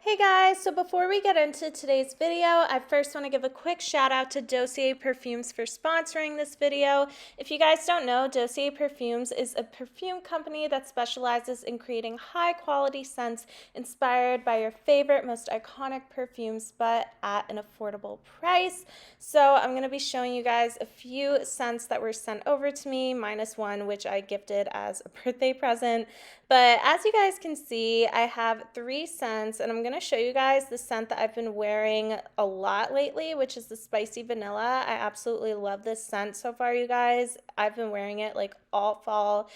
Hey guys, so before we get into today's video, I first want to give a quick shout out to Dossier Perfumes for sponsoring this video. If you guys don't know, Dossier Perfumes is a perfume company that specializes in creating high quality scents inspired by your favorite, most iconic perfumes, but at an affordable price. So I'm going to be showing you guys a few scents that were sent over to me, minus one, which I gifted as a birthday present. But as you guys can see, I have three scents, and I'm going to show you guys the scent that I've been wearing a lot lately, which is the Spicy Vanilla. I absolutely love this scent so far, you guys. I've been wearing it like all fall,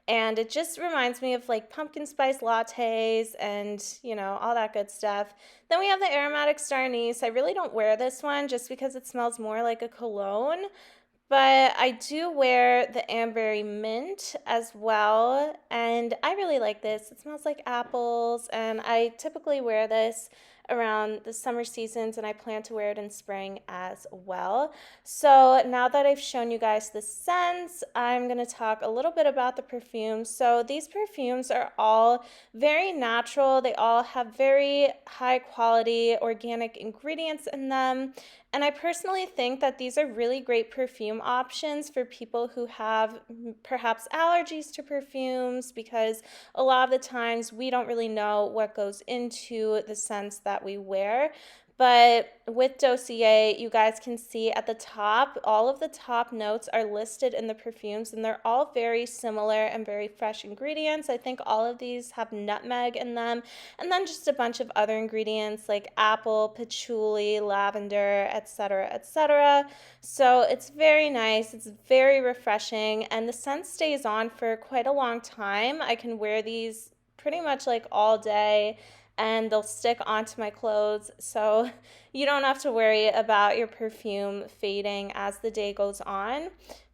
and it just reminds me of like pumpkin spice lattes and, all that good stuff. Then we have the Aromatic Star Anise. I really don't wear this one just because it smells more like a cologne. But I do wear the Amberry Mint as well, and I really like this. It smells like apples, and I typically wear this around the summer seasons, and I plan to wear it in spring as well. So now that I've shown you guys the scents, I'm going to talk a little bit about the perfumes. So these perfumes are all very natural. They all have very high quality organic ingredients in them. And I personally think that these are really great perfume options for people who have perhaps allergies to perfumes, because a lot of the times we don't really know what goes into the scents that we wear. But with Dossier, you guys can see at the top, all of the top notes are listed in the perfumes, and they're all very similar and very fresh ingredients. I think all of these have nutmeg in them, and then just a bunch of other ingredients like apple, patchouli, lavender, etc., etc. So it's very nice, it's very refreshing, and the scent stays on for quite a long time. I can wear these pretty much like all day, and they'll stick onto my clothes, so you don't have to worry about your perfume fading as the day goes on.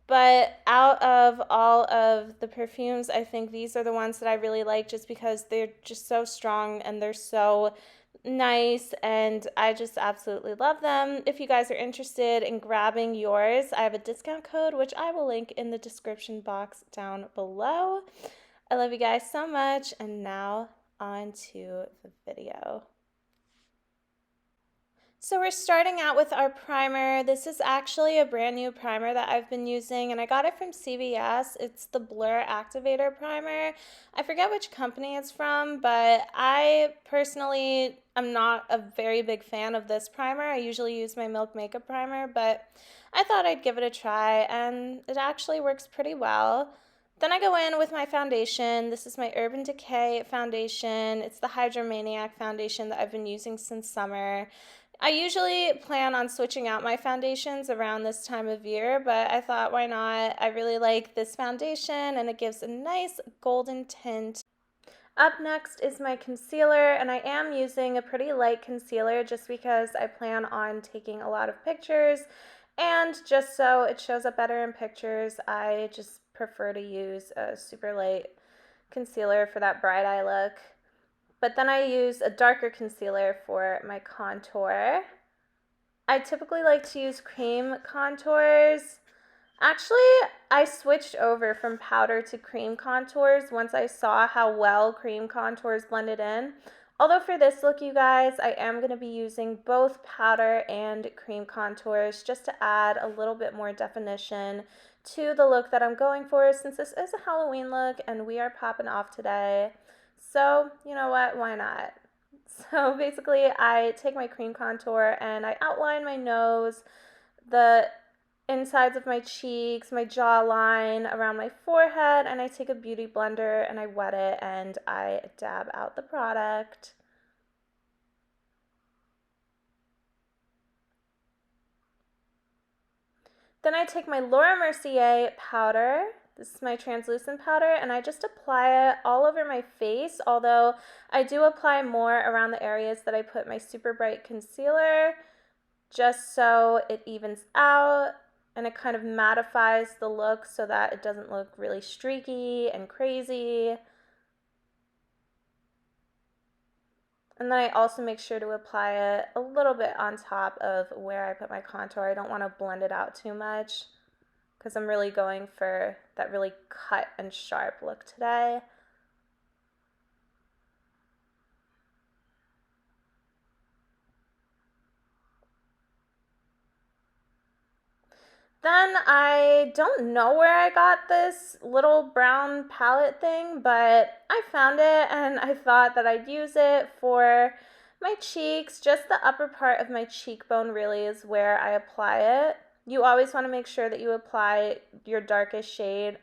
But out of all of the perfumes, I think these are the ones that I really like, just because they're just so strong and they're so nice, and I just absolutely love them. If you guys are interested in grabbing yours, I have a discount code, which I will link in the description box down below. I love you guys so much, and now on to the video. So we're starting out with our primer. This is actually a brand new primer that I've been using, and I got it from CVS. It's the Blur Activator Primer. I forget which company it's from, but I personally am not a very big fan of this primer. I usually use my Milk Makeup Primer, but I thought I'd give it a try, and it actually works pretty well. Then I go in with my foundation. This is my Urban Decay foundation. It's the Hydromaniac foundation that I've been using since summer. I usually plan on switching out my foundations around this time of year, but I thought, why not? I really like this foundation, and it gives a nice golden tint. Up next is my concealer, and I am using a pretty light concealer just because I plan on taking a lot of pictures, and just so it shows up better in pictures, I just prefer to use a super light concealer for that bright eye look. But then I use a darker concealer for my contour. I typically like to use cream contours. Actually, I switched over from powder to cream contours once I saw how well cream contours blended in. Although for this look, you guys, I am going to be using both powder and cream contours just to add a little bit more definition to the look that I'm going for, since this is a Halloween look and we are popping off today. So, you know what, why not? So basically, I take my cream contour and I outline my nose, the insides of my cheeks, my jawline, around my forehead, and I take a beauty blender and I wet it and I dab out the product. Then I take my Laura Mercier powder. This is my translucent powder, and I just apply it all over my face, although I do apply more around the areas that I put my super bright concealer, just so it evens out and it kind of mattifies the look so that it doesn't look really streaky and crazy. And then I also make sure to apply it a little bit on top of where I put my contour. I don't want to blend it out too much, because I'm really going for that really cut and sharp look today. Then I don't know where I got this little brown palette thing, but I found it and I thought that I'd use it for my cheeks. Just the upper part of my cheekbone really is where I apply it. You always want to make sure that you apply your darkest shade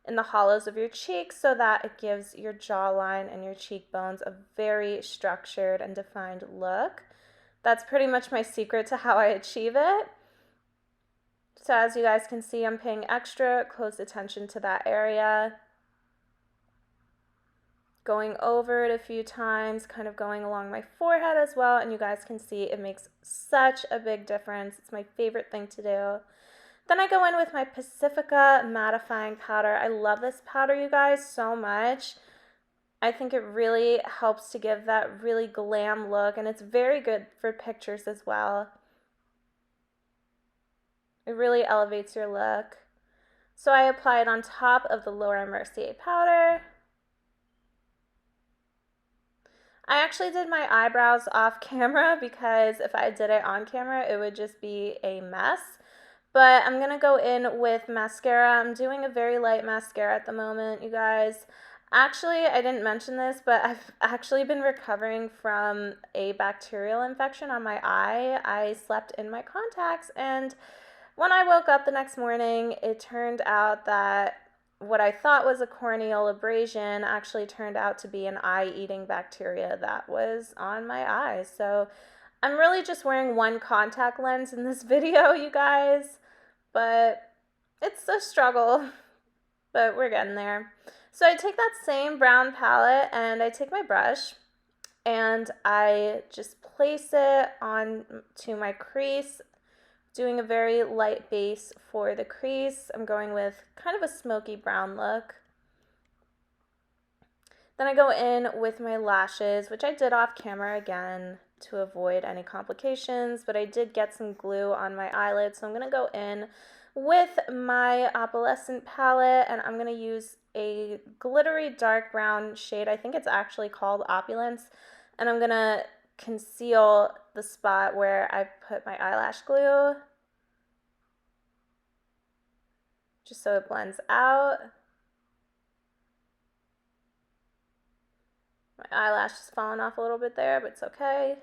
in the hollows of your cheeks so that it gives your jawline and your cheekbones a very structured and defined look. That's pretty much my secret to how I achieve it. So as you guys can see, I'm paying extra close attention to that area. Going over it a few times, kind of going along my forehead as well, and you guys can see it makes such a big difference. It's my favorite thing to do. Then I go in with my Pacifica mattifying powder. I love this powder, you guys, so much. I think it really helps to give that really glam look, and it's very good for pictures as well. It really elevates your look. So I apply it on top of the Laura Mercier powder. I actually did my eyebrows off camera because if I did it on camera, it would just be a mess. But I'm going to go in with mascara. I'm doing a very light mascara at the moment, you guys. Actually, I didn't mention this, but I've actually been recovering from a bacterial infection on my eye. I slept in my contacts, and when I woke up the next morning, it turned out that what I thought was a corneal abrasion actually turned out to be an eye-eating bacteria that was on my eyes. So I'm really just wearing one contact lens in this video, you guys, but it's a struggle, but we're getting there. So I take that same brown palette and I take my brush and I just place it on to my crease, doing a very light base for the crease. I'm going with kind of a smoky brown look. Then I go in with my lashes, which I did off camera again to avoid any complications, but I did get some glue on my eyelids, so I'm going to go in with my opalescent palette, and I'm going to use a glittery dark brown shade. I think it's actually called Opulence, and I'm going to conceal the spot where I put my eyelash glue, just so it blends out. My eyelash is falling off a little bit there, but it's okay.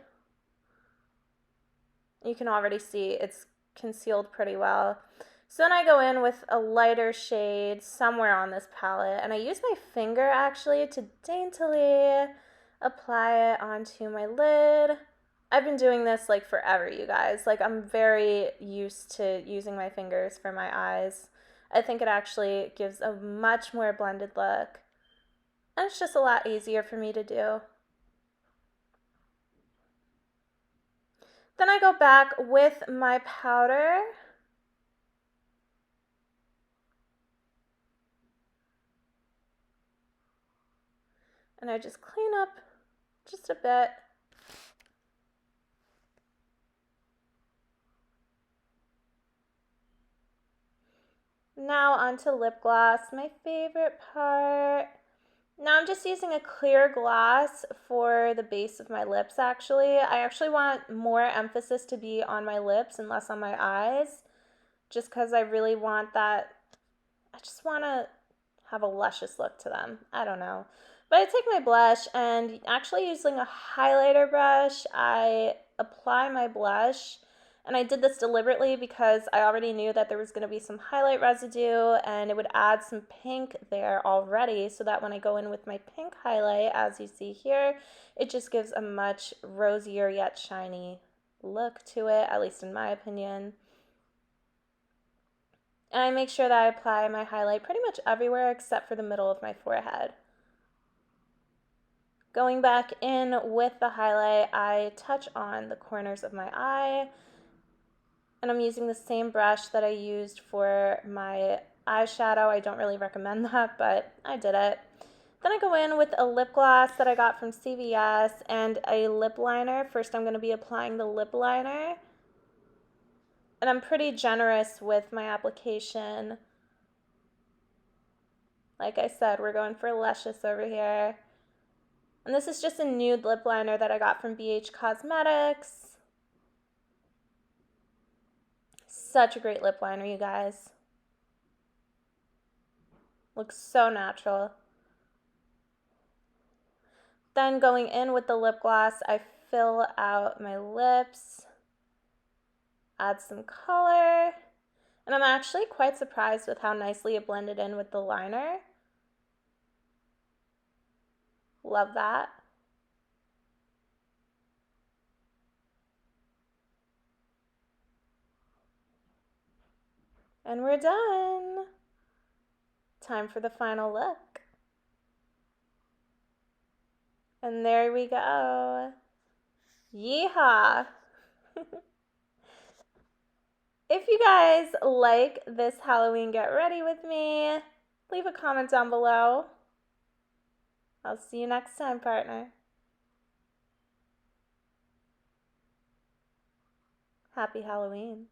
You can already see it's concealed pretty well. So then I go in with a lighter shade somewhere on this palette, and I use my finger actually to daintily apply it onto my lid. I've been doing this like forever, you guys. Like, I'm very used to using my fingers for my eyes. I think it actually gives a much more blended look, and it's just a lot easier for me to do. Then I go back with my powder. And I just clean up just a bit. Now onto lip gloss, my favorite part. Now I'm just using a clear gloss for the base of my lips actually. I actually want more emphasis to be on my lips and less on my eyes, just because I really want that. I just want to have a luscious look to them. I don't know. But I take my blush and actually using a highlighter brush, I apply my blush. And I did this deliberately because I already knew that there was going to be some highlight residue and it would add some pink there already, so that when I go in with my pink highlight, as you see here, it just gives a much rosier yet shiny look to it, at least in my opinion. And I make sure that I apply my highlight pretty much everywhere except for the middle of my forehead. Going back in with the highlight, I touch on the corners of my eye, and I'm using the same brush that I used for my eyeshadow. I don't really recommend that, but I did it. Then I go in with a lip gloss that I got from CVS and a lip liner. First I'm going to be applying the lip liner, and I'm pretty generous with my application. Like I said, we're going for luscious over here. And this is just a nude lip liner that I got from BH Cosmetics. Such a great lip liner, you guys. Looks so natural. Then going in with the lip gloss, I fill out my lips, add some color, and I'm actually quite surprised with how nicely it blended in with the liner. Love that. And we're done. Time for the final look. And there we go. Yeehaw! If you guys like this Halloween get ready with me, leave a comment down below. I'll see you next time, partner. Happy Halloween.